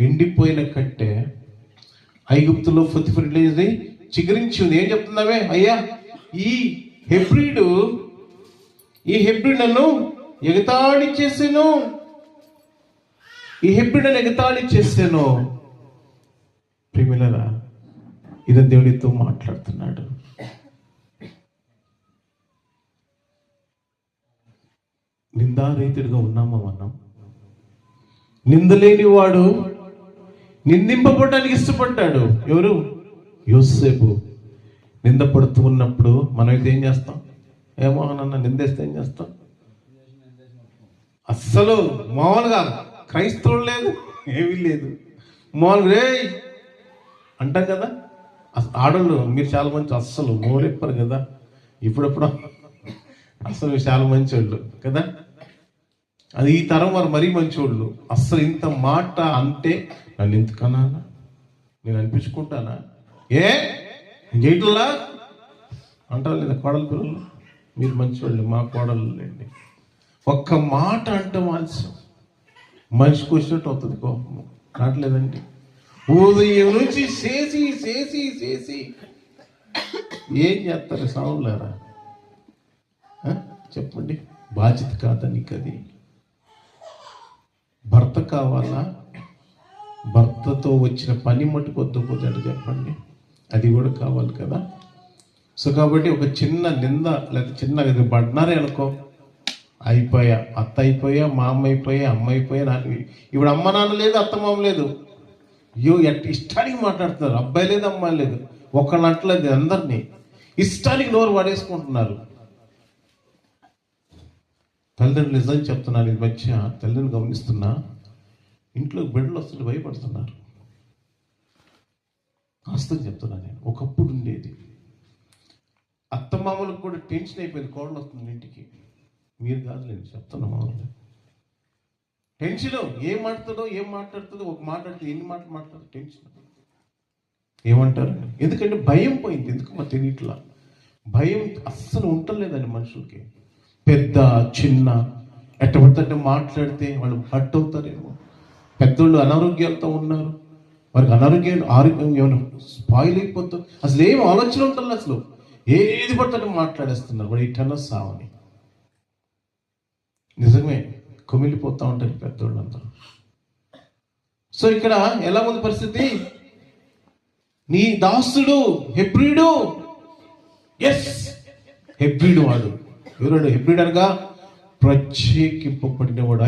ఎండిపోయిన కట్టె ఐగుప్తులో ఫొతిఫిరేది చిగురించి ఉంది. ఏం చెప్తున్నావే అయ్యా, ఈ హెబ్రీడు నన్ను ఎగతాళి చేసాను, ఈ హెబ్రీడును ఎగతాళి చేసాను. ప్రియమిల్లరా, ఇది దేవుడితో మాట్లాడుతున్నాడు. నిందారహితుడిగా ఉన్నామా మనం? నిందలేని వాడు నిందింపబడడానికి ఇష్టపడ్డాడు. ఎవరు? యోసేపు. నిందపడుతూ ఉన్నప్పుడు మనమైతే ఏం చేస్తాం? ఏమో నన్ను నిందేస్తే ఏం చేస్తాం? అస్సలు మామూలుగా క్రైస్తవులు లేదు, ఏమీ లేదు, మామూలుగా రే అంటాం కదా. ఆడళ్ళు మీరు చాలా మంచి, అస్సలు మోరెప్పరు కదా. ఇప్పుడప్పుడు అసలు చాలా మంచోళ్ళు కదా. అది ఈ తరం వారు మరీ మంచోళ్ళు. అస్సలు ఇంత మాట అంటే నన్ను ఎందుకన్నా, నేను అనిపించుకుంటానా, ఏ గేట్లా అంటారు లేదా కోడల పిల్లలు. మీరు మంచివాళ్ళు, మా కోడలు లేండి. ఒక్క మాట అంటే మనిషికి వచ్చినట్టు అవుతుంది కోపము. కావట్లేదండి. ఉదయం నుంచి చేసి చేసి చేసి ఏం చేస్తారు సావులారా? చెప్పండి. బాధ్యత కాదా నీకు? అది భర్త కావాలా? భర్తతో వచ్చిన పని మట్టుకు వద్దుపోతాడు చెప్పండి, అది కూడా కావాలి కదా. సో కాబట్టి ఒక చిన్న నింద లేదా చిన్న ఇది పడినారే అనుకో, అయిపోయా, అత్త అయిపోయా, మా అమ్మ అయిపోయా, అమ్మ అయిపోయా, నాకు ఇప్పుడు అమ్మ నాన్న లేదు, అత్త మామ లేదు. అయ్యో ఇష్టానికి మాట్లాడుతున్నారు. అబ్బాయి లేదు, అమ్మాయి లేదు, ఒకళ్ళ అట్లేదు, అందరినీ ఇష్టానికి నోరు పడేసుకుంటున్నారు. తల్లిదండ్రులు నిజం చెప్తున్నారు, ఇది మధ్య తల్లిదండ్రులు గమనిస్తున్నా, ఇంట్లో బిడ్డలు వస్తుంటే భయపడుతున్నారు. వాస్తవం చెప్తున్నా నేను. ఒకప్పుడు ఉండేది, అత్తమామలకు కూడా టెన్షన్ అయిపోయింది, కోడలు వస్తుంది ఇంటికి. మీరు కాదులేండి చెప్తున్నా, మామూలుగా టెన్షన్. ఏం మాట్లాడుతుందో ఒక మాట్లాడితే ఎన్ని మాటలు మాట్లాడుతుంది, టెన్షన్. ఏమంటారు? ఎందుకంటే భయం పోయింది. ఎందుకు మా తెలియట్లా, భయం అస్సలు ఉండలేదండి మనుషులకి. పెద్ద చిన్న ఎట్టబడితే మాట్లాడితే వాళ్ళు హర్ట్ అవుతారేమో. పెద్దోళ్ళు అనారోగ్యాలతో ఉన్నారు, వారికి ఆరోగ్యం ఏమైనా స్పాయిల్ అయిపోతుంది. అసలు ఏం ఆలోచన ఉంటుంది, అసలు ఏది పడితే మాట్లాడేస్తున్నారు. వాడు ఇటన్నా సావని. నిజమే, కుమిలిపోతూ ఉంటారు పెద్దోళ్ళందరూ. సో ఇక్కడ ఎలా ఉంది పరిస్థితి? నీ దాసుడు హెబ్రీడు, ఎస్ హెబ్రీడు వాడు. ఎవరు హెబ్రీడు అనగా ప్రత్యేకింపబడినవాడు.